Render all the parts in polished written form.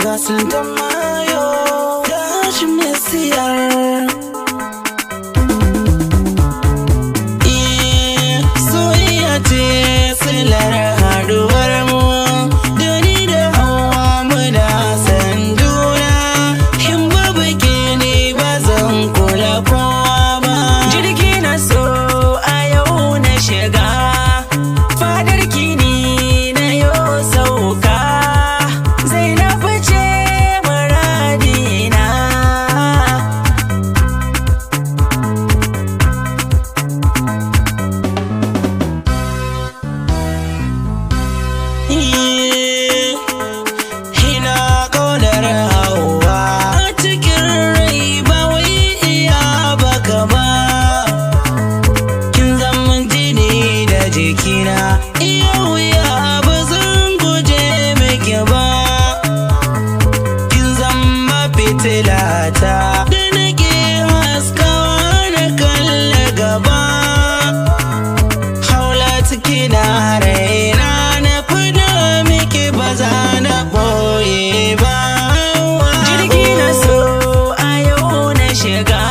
Gasul mayo da Hashim-Str. Soyayya ce silar haduwar mu, da ni da Hauwa muna san juna. In babu ke ni ba zan kula kowa ba. Jirgi na so a yau na shiga, fadar kini na yo sauka. Zainab ce muradina. Ina ƙaunar Hauwa a cikin rai, ba wai iya baka ba. Kin zama jini da jikina, iya wuya ba zan guje miki ba. Kin zama fitilata da nake haskawa na kalle gaba. Haula kina raina, na fada miki ba za na boye ba. Jirgi na so a yau na shiga,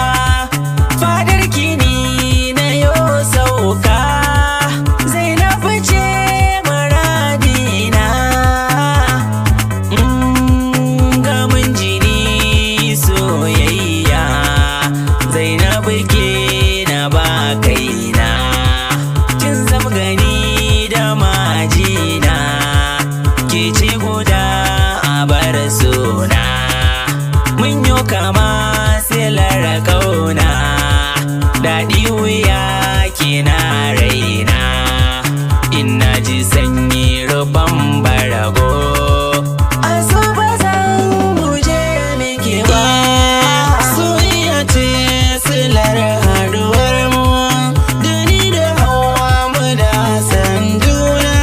fadar kini na yo sauka. Zainab ce muradina. Gamin jini soyayya, Zainab ke na ba kaina. Kin zama gani da majina, ke ce guda a bar suna. Mun yo kama silar kauna, daɗi wuya kina raina. Ina ji sanyi rufan barago, a so ba zan guje miki ba. Soyayya ce silar haduwar mu, da ni da Hauwa muna san juna.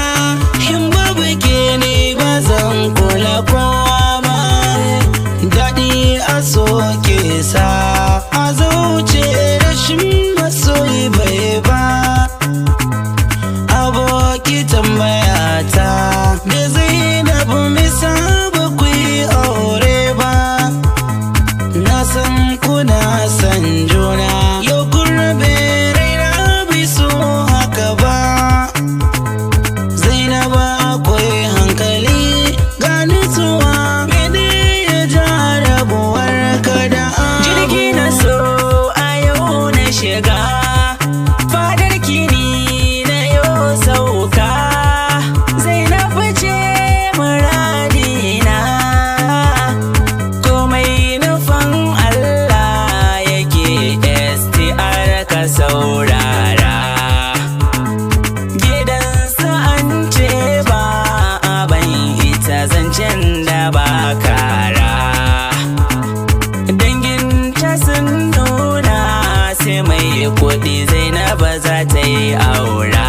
In babu ke ni ba zan kula kowa ba. Daɗi a so ke sa a zuce, rashin masoyi bai ba. Aboki tambaya ta da Zainab, misa ba ku yi aure ba. Na san kuna san juna, yau kun rabe raina bai so haka ba. Zainab akwai hankali ga nutsuwa, mene ya ja rabuwar ka da Jirgi na so a yau na shiga, fadar kini na yo sauka. Zainab ce muradina. Komai nufin Allah yake, STR ka saurara. Gidansa an ce ba a ban ita zancen da ba kara. Danginta sun nuna sai mai kuɗi Zainab za ta yi aura.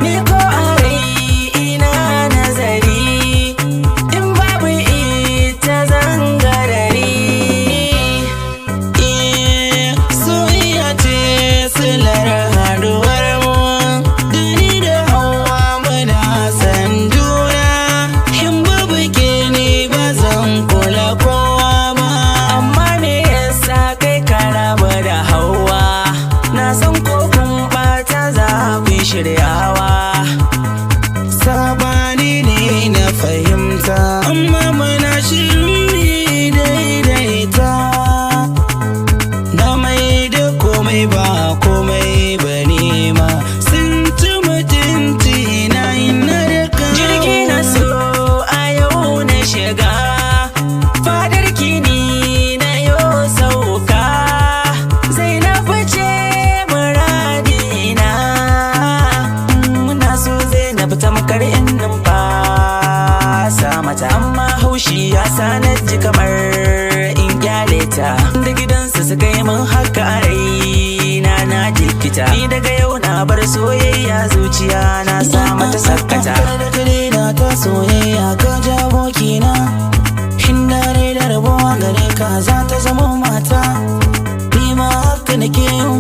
Ni ko a rai ina nazari, in babu ita zan garari. Soyayya ce silar haduwar mu, da ni da Hauwa muna san juna. In babu ke ni ba zan kula kowa ba. Amma me yasa kai ka rabu da Hauwa? Na san ko kun ɓata za ku yi shiryawa. Sabani ne na fahimta, amma muna shirin daidaita. Na mai da komai ba komai ba nema, sun ci mutunci na ina da kan. Jirgi na so a yau na shiga, fadar kini na yo sauka. Zainab ce muradina. Muna so Zainab ta makar in numfasa mata, amma haushi ya sanar ji kamar in kyale ta. Da gidansu suka yi min haka a raina na jikita. Ni daga yau na bar soyayya, zuciya na sa mata sakata. Da kare na ta soyayya ka jawo kina, inda rai da rabuwa gare ka za ta zama mata. Ni ma haka nake yin